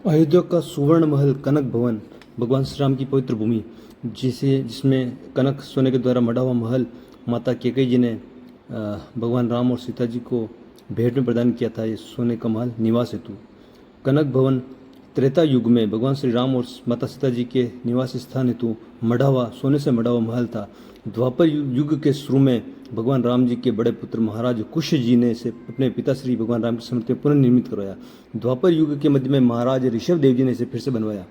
अयोध्या का सुवर्ण महल कनक भवन भगवान श्री राम की पवित्र भूमि जिसमें कनक सोने के द्वारा मढ़ा हुआ महल माता कैकेयी जी ने भगवान राम और सीता जी को भेंट में प्रदान किया था। ये सोने का महल निवास हेतु कनक भवन त्रेता युग में भगवान श्री राम और माता सीता जी के निवास स्थान हेतु मढ़ा हुआ सोने से मढ़ा हुआ महल था। द्वापर युग के शुरू में भगवान राम जी के बड़े पुत्र महाराज कुश जी ने इसे अपने पिता श्री भगवान राम की स्मृति में पुनर्निर्मित करवाया। द्वापर युग के मध्य में महाराज ऋषभ देव जी ने इसे फिर से बनवाया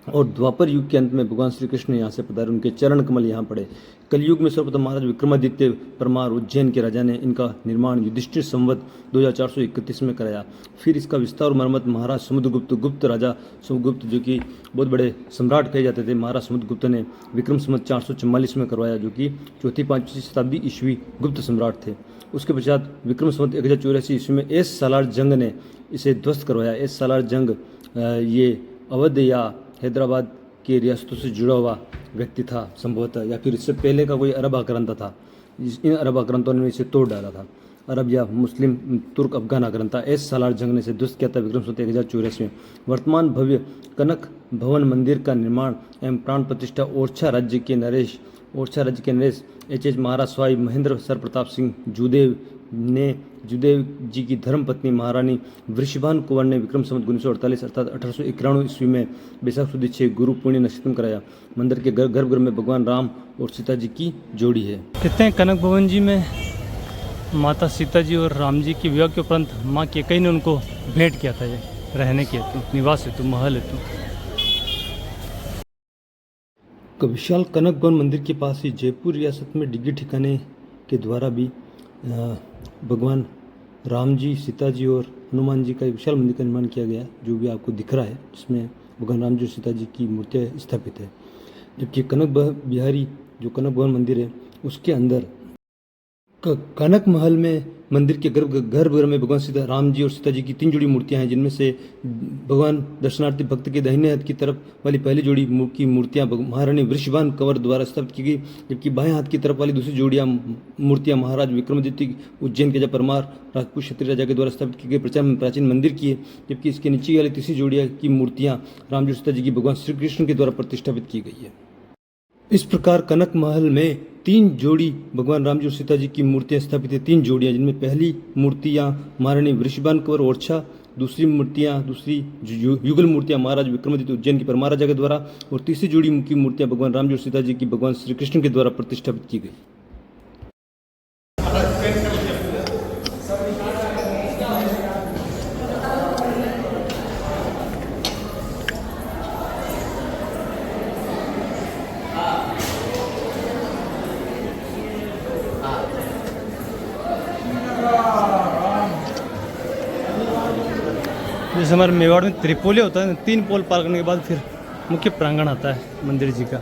और द्वापर युग के अंत में भगवान श्री कृष्ण यहाँ से पधारे, उनके चरण कमल यहाँ पड़े। कलयुग में सर्वप्रथम महाराज विक्रमादित्य परमार उज्जैन के राजा ने इनका निर्माण युधिष्ठिर संवत 2431 में कराया। फिर इसका विस्तार और मरम्मत महाराज समुद्रगुप्त राजा समुद्रगुप्त जो कि बहुत बड़े सम्राट कहे जाते थे, महाराज समुद्रगुप्त ने विक्रम संवत 444 में करवाया, जो कि चौथी 5वीं शताब्दी ईस्वी गुप्त सम्राट थे। उसके पश्चात विक्रम संवत 1084 ईस्वी में एस सालार जंग ने इसे ध्वस्त करवाया। एस सालार जंग ये अवध या हैदराबाद के रियासतों से जुड़ा हुआ व्यक्ति था संभवतः, या फिर इससे पहले का कोई अरब आक्रांता था। इन अरब आक्रांतों ने इसे तोड़ डाला था। अरब या मुस्लिम तुर्क अफगान आक्रांता एस सालार जंग ने इसे ध्वस्त किया था विक्रम संवत 1084 में। वर्तमान भव्य कनक भवन मंदिर का निर्माण एवं प्राण प्रतिष्ठा ओरछा राज्य के नरेश एच महाराज स्वाई महेंद्र सर प्रताप सिंह जुदेव जी की धर्म पत्नी महारानी वृषभान कुंवर ने विक्रम संवत 1948 अर्थात 1891 ईस्वी में बैसाख सुदी 6 गुरु पुण्य नक्षत्र में कराया। मंदिर के गर्भगृह में भगवान राम और सीता जी की जोड़ी है। कहते हैं कनक भवन जी में माता सीता जी और राम जी के विवाह के उपरांत माँ कैकेयी ने उनको भेंट किया था, ये रहने के हेतु, निवास हेतु, महल हेतु। विशाल कनक भवन मंदिर के पास ही जयपुर रियासत में डिग्गी ठिकाने के द्वारा भी भगवान राम जी, सीता जी और हनुमान जी का एक विशाल मंदिर का निर्माण किया गया, जो भी आपको दिख रहा है, जिसमें भगवान राम जी और सीता जी की मूर्तियाँ स्थापित है। जबकि कनक बिहारी जो कनक भवन मंदिर है उसके अंदर कनक महल में मंदिर के गर्भगृह में भगवान सीता राम जी और सीता जी की 3 जोड़ी मूर्तियां हैं, जिनमें से भगवान दर्शनार्थी भक्त के दाहिने हाथ की तरफ वाली पहली जोड़ी की मूर्तियां महारानी वृषभान कंवर द्वारा स्थापित की गई, जबकि बाएं हाथ की तरफ वाली दूसरी जोड़ियां मूर्तियां महाराज विक्रमादित्य उज्जैन के परमार राजपूत क्षत्रिय राजा के द्वारा स्थापित की गई प्राचीन मंदिर की है। जबकि इसके नीचे वाली तीसरी जोड़िया की मूर्तियां राम जी और सीता जी की भगवान श्री कृष्ण के द्वारा प्रतिष्ठापित की गई है। इस प्रकार कनक महल में 3 जोड़ी भगवान राम जी और सीता जी की मूर्तियां स्थापित है। 3 जोड़ियां, जिनमें पहली मूर्तियां महारानी वृषभान कंवर ओरछा, दूसरी युगल मूर्तियां महाराज विक्रमादित्य उज्जैन के परमार राजा के द्वारा, और तीसरी जोड़ी की मूर्तियां भगवान राम जी और सीता जी की भगवान श्री कृष्ण के द्वारा प्रतिष्ठापित की गई। जैसे हमारे मेवाड़ में त्रिपोली होता है, 3 पोल पार करने के बाद फिर मुख्य प्रांगण आता है मंदिर जी का।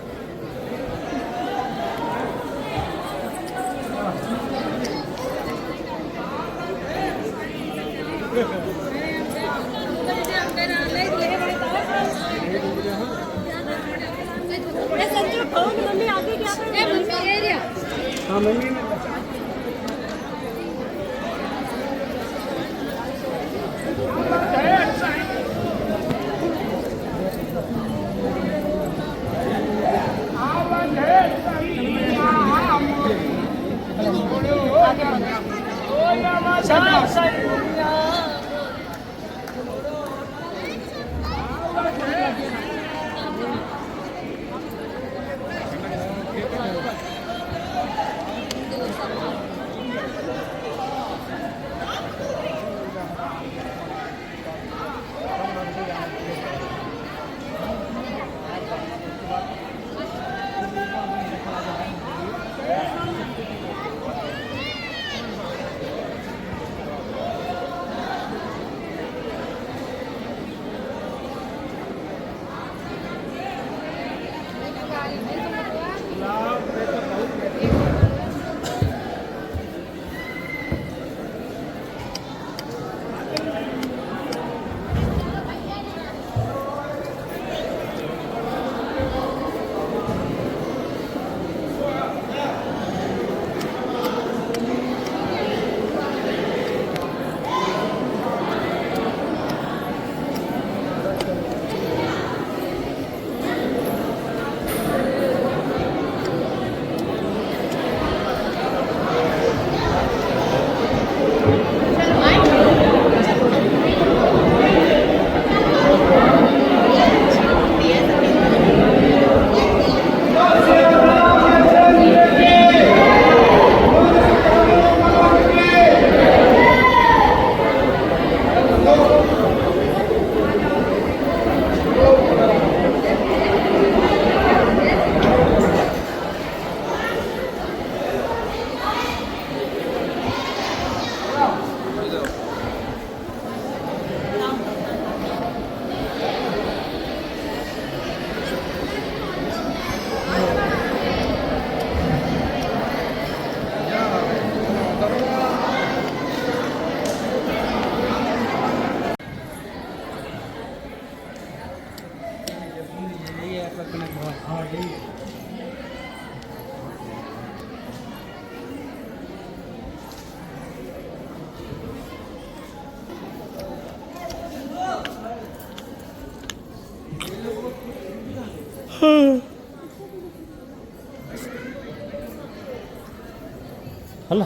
ಅಲ್ಲ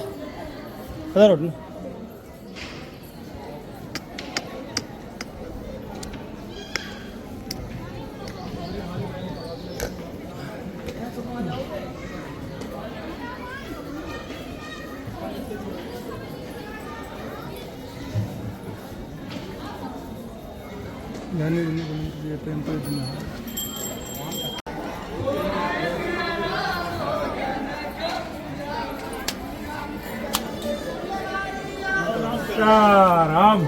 ಅದ ರೋಡ್ನ ഞാനിത് ടെമ്പോ ഇതിന് राम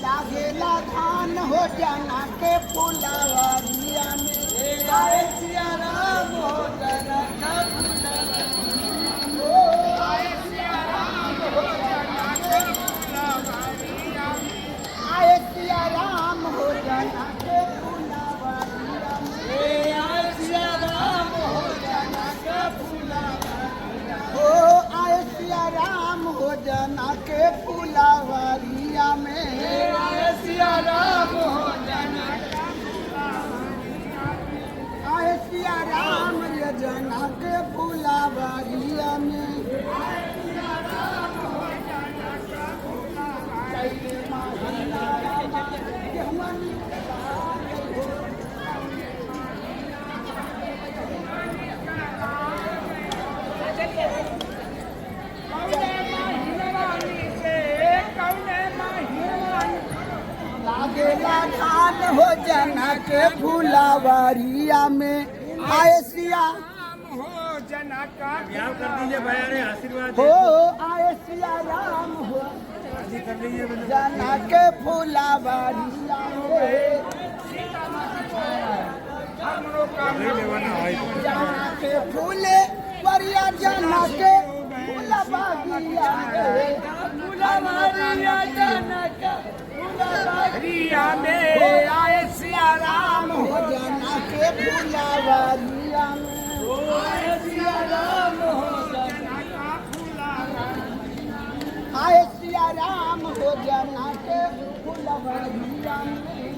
लागेला धान हो जाना के फुलवरिया में गाय सिया राम हो जाना के आय सिया राम हो जाना के फुलवरिया में आय सिया राम हो जाना के फुलवरिया ओ आय सिया राम हो जाना के फुलवरिया में सिया राम हो जाना आय सिया राम जना के फुलवरिया में लागेला धान हो जाना के फुलवरिया में आय सिया हो जाना का कर दीजिए भाई, अरे आशीर्वाद हो आय सिया राम हो कर लीजिए जाना के फुलवरिया में जाना के फूले वरिया जाना के फुलवरिया जाना के फुलवरिया में आय सिया राम हो जाना के फुलवरिया में आय सिया राम हो जाना का फुलवरिया आय सिया राम हो जाना के फुलवरिया में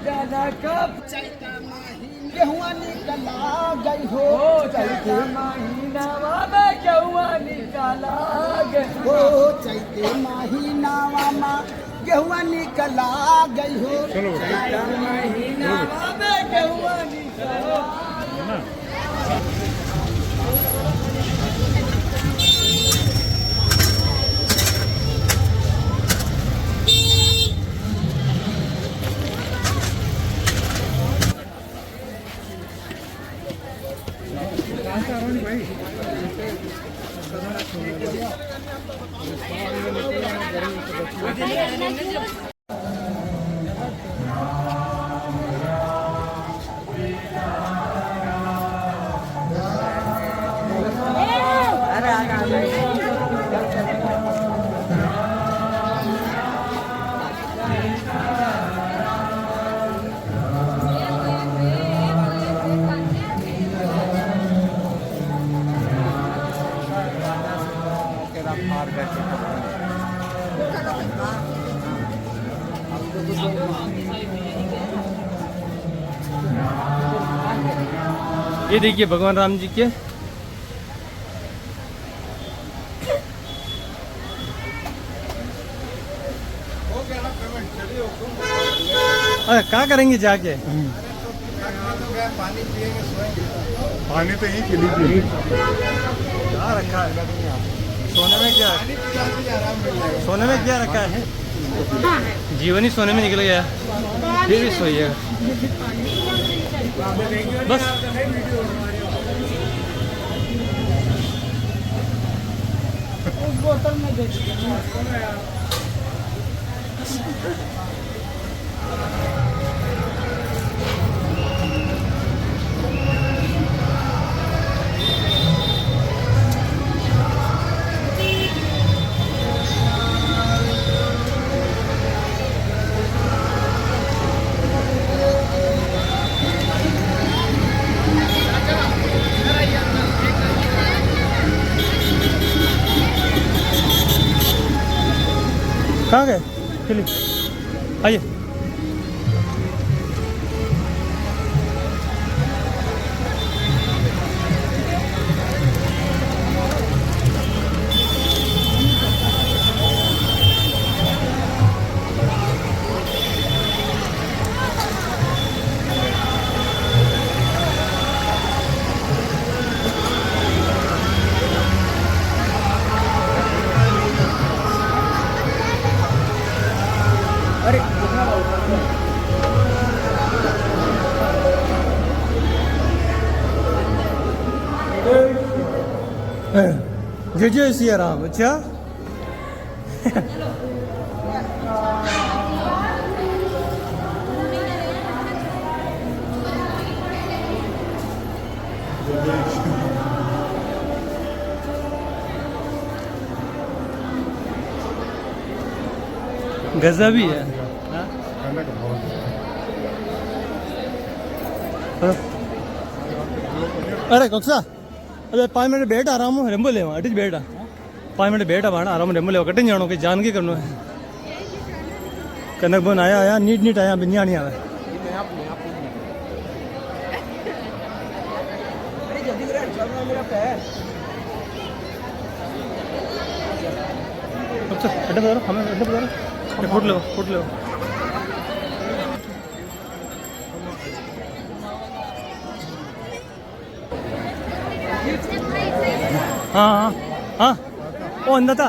जाना कब चैता महीना गेहुआ निकला गई हो चैते महीना में गेहुआ निकला गई हो चैते महीना में गेहुआ निकला गई हो चैता महीना में गेहुआ निकला ये देखिए भगवान राम जी के क्या करेंगे जाके पानी तो यही पी लीजिए। क्या रखा है सोने में? क्या सोने में क्या रखा है? जीवन ही सोने में निकल गया, फिर भी सोइएगा। बस उस बोतल में देख कहाँ गए चलिए आइए जय जय सिया राम। अच्छा गजब ही है। अरे कौसा अबे 5 मिनट बैठ आराम हो रेम्बो ले अटी बैठ 5 मिनट बैठ आना आराम रेम्बो ले कटिंग जानो के जान के करनो है। कनक बन आया नीट नीट आया बिन्या नहीं आवे अच्छा अड्डा बता हमें अड्डा बता फुट लो हाँ हाँ हाँ वो अंदर था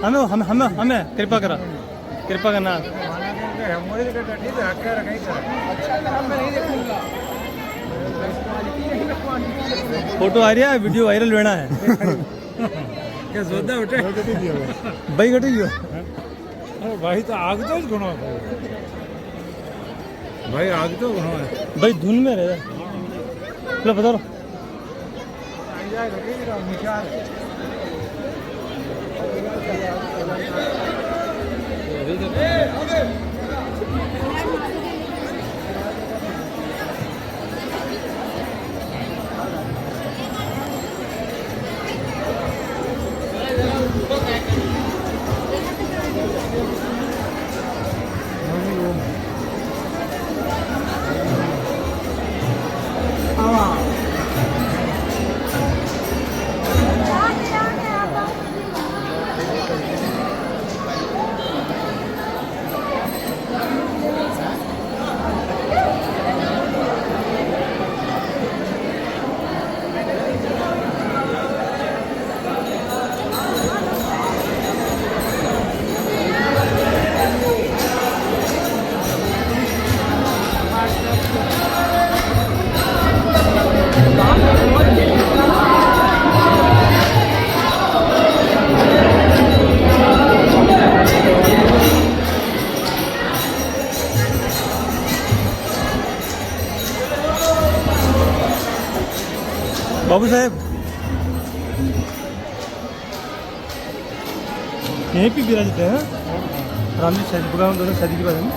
हमें हमें हमें हमें कृपा करना फोटो आ रही है वीडियो वायरल लेना है क्या जोरदार उठे भाई कटी गयो भाई तो आग तो घणो भाई आग तो घणो है भाई धुन में रहे लो बता लो बाबू साहब यहीं पे विराजते हैं राम जी शादी प्रोग्राम दोनों शादी के बारे में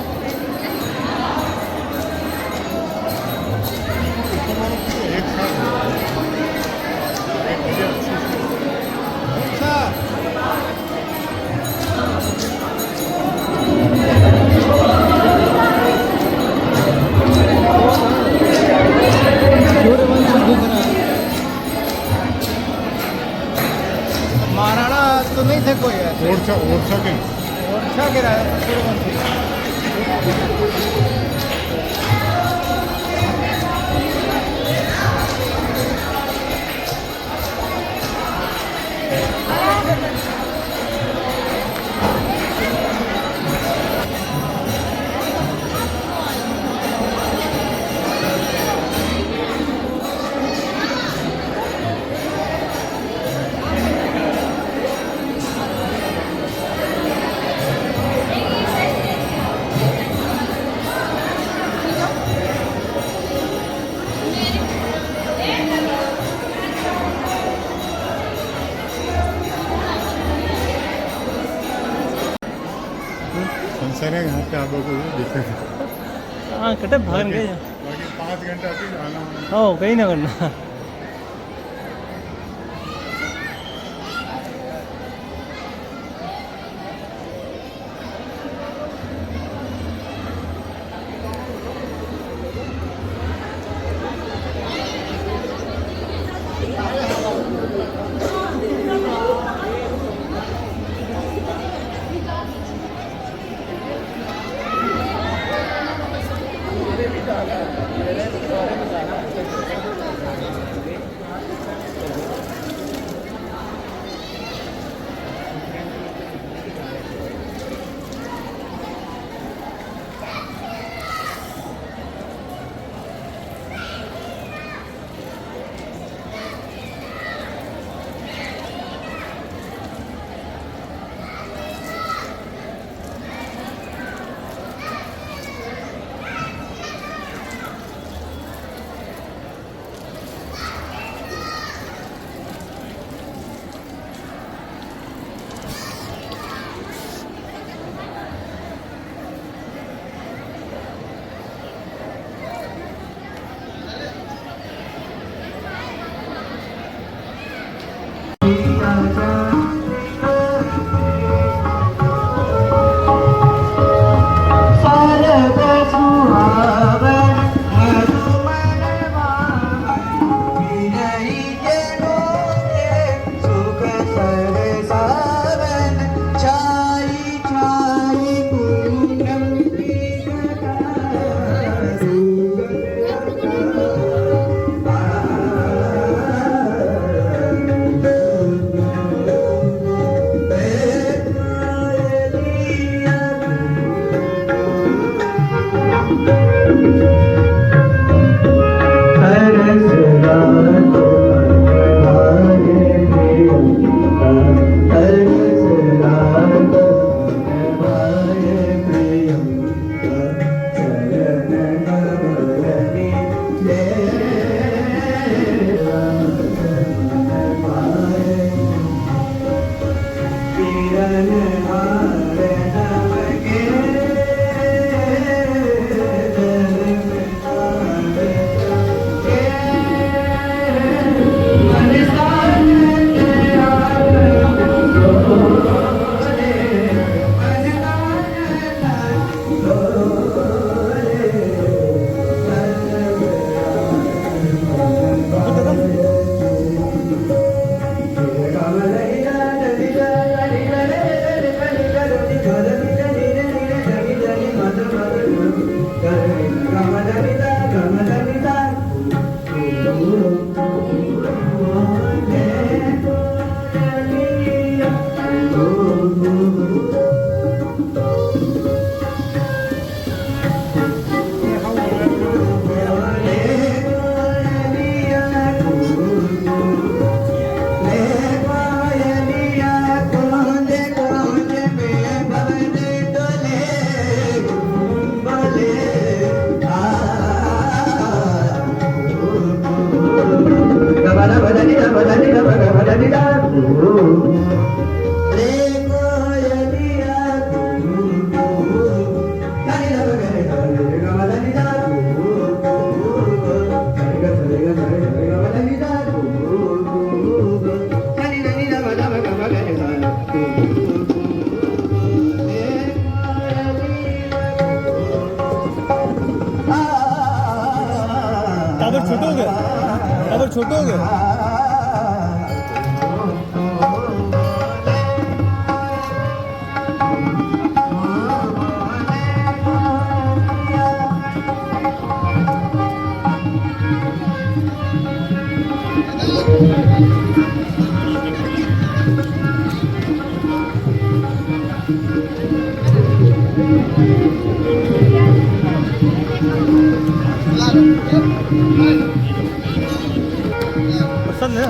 महाराणा तो नहीं थे कोई ओरछा के ओरछा के राजा सूर्यवंशी हाँ कटे भागन गए बाकी 5 घंटा फिर आना होना। हाँ कहीं ना करना छोटे हो गए, अब छोटे हो गए। पसंद है।